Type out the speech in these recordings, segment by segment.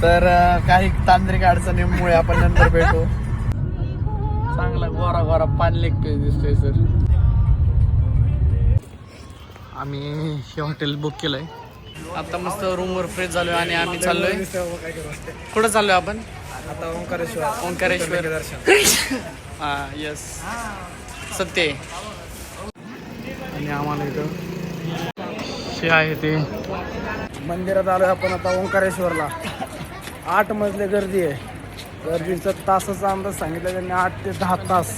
तर काही तांत्रिक अडचणीमुळे आपण नंतर भेटू. चांगला गोरा गोरा पान लेगतोय दिसतोय सर. आम्ही हे हॉटेल बुक केलंय. आता मस्त रूमवर फ्रेश झालोय आणि आम्ही चाललोय. कुठं चाललोय आपण? आता ओंकारेश्वर. ओंकारेश्वर दर्शन. हा यस सत्य. आणि आम्हाला इथं हे आहे ते मंदिरात आलोय आपण आता ओंकारेश्वरला. 8 मजले गर्दी आहे. गर्दीचा तासाचा अंदाज सांगितलं त्यांनी 8 ते 10 तास.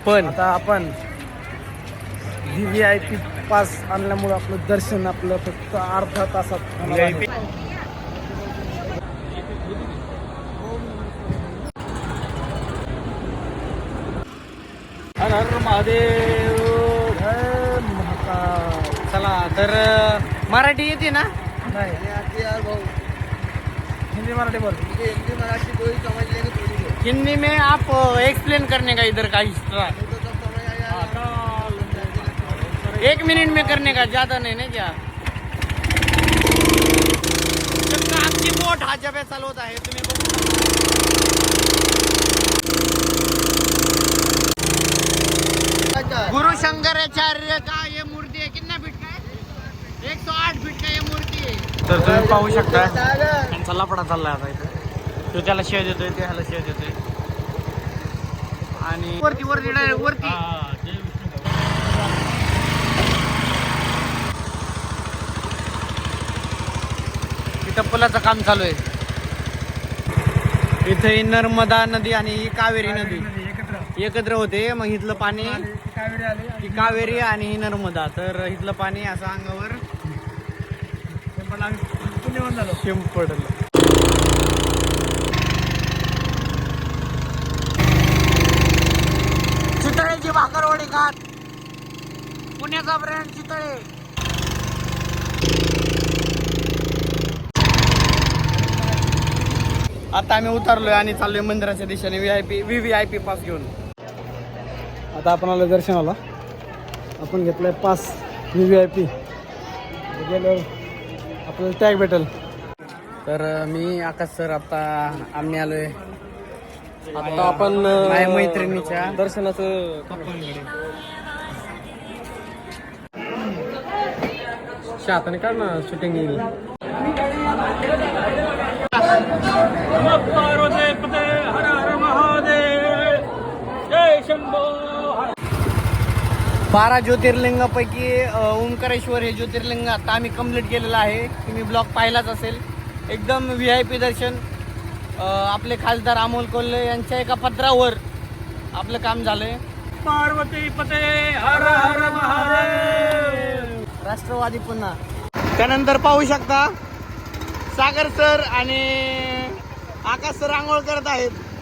पण आता आपण VIP पास आणल्यामुळे आपलं दर्शन आपलं फक्त अर्धा तासात होणार आहे. हर हर महादेव. जय महाकाल. चला तर मराठी येते ना? नाही हिंदी मराठी बोल. हिंदी मराठी कोई समझ लेंगे थोड़ी. हिंदी में आप एक्सप्लेन करने का इधर का हिस्ट्रा 1 मिनट में करने का, ज्यादा नहीं क्या? आमची बोट हा जबे चालवत आहे तुम्ही बघू. गुरु शंकराचार्य का ये मूर्ति है. कितना फीट का है? 108 फीट का ये मूर्ति है. तर तुम्ही पाहू शकता त्यांचा लफडा चाललाय आता इथे. तो त्याला शेव देतोय, ते ह्याला शेव देतोय. आणि वरती वरती डायरेक्ट वरती. इथं पुलाचं काम चालू आहे. इथे ही नर्मदा नदी आणि ही कावेरी नदी एकत्र होते. मग इथलं पाणी कावेरी आली. ही कावेरी आणि ही नर्मदा. तर इथलं पाणी असं अंगावर पुण्याहून झालो. शिंपडलं. चितळेची भाकरवडी खात. पुण्याचा ब्रँड चितळे. आता आम्ही उतरलोय आणि चाललोय मंदिराच्या दिशेने VIP पास घेऊन. आता आपण आलो दर्शनाला. आपण घेतलाय पास VIP. गेल्यावर आपल्याला टॅग भेटेल. तर मी आकाश सर आता आम्ही आलोय आता आपण माझ्या मैत्रिणीच्या दर्शनाचं हाताने काढ ना, शूटिंग येईल. हर हर महादेव. जय शंभो. 12 ज्योतिर्लिंगापैकी ओंकारेश्वर हे ज्योतिर्लिंग आता आम्ही कंप्लीट केलेलं आहे. तुम्ही ब्लॉग पाहिलाच असेल. एकदम VIP दर्शन. आपले खासदार अमोल कोल्हे यांच्या एका पत्रावर आपलं काम झालंय. पार्वती पते हर हर महादेव. राष्ट्रवादी पुन्हा. त्यानंतर पाहू शकता सागर सर आणि आकाश सर आंघोळ करत आहेत.